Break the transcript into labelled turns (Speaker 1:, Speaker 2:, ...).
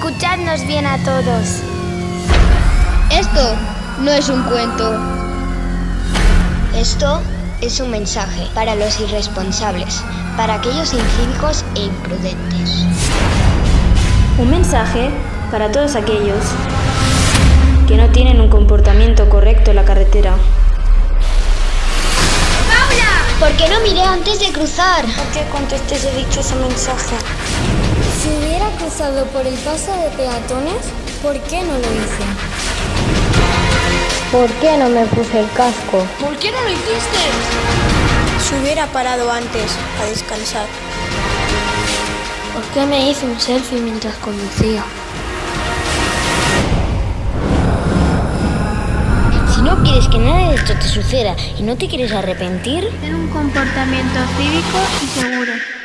Speaker 1: Escuchadnos bien a todos.
Speaker 2: Esto no es un cuento.
Speaker 3: Esto es un mensaje para los irresponsables, para aquellos incívicos e imprudentes.
Speaker 4: Un mensaje para todos aquellos que no tienen un comportamiento correcto en la carretera.
Speaker 3: ¿Por qué no miré antes de cruzar?
Speaker 2: ¿Por qué contesté ese dichoso mensaje?
Speaker 5: Si hubiera cruzado por el paso de peatones, ¿por qué no lo hice?
Speaker 6: ¿Por qué no me puse el casco?
Speaker 2: ¿Por qué no lo hiciste? Si hubiera parado antes a descansar.
Speaker 5: ¿Por qué me hice un selfie mientras conducía?
Speaker 3: Si no quieres que nada de esto te suceda y no te quieres arrepentir,
Speaker 1: Ten un comportamiento cívico y seguro.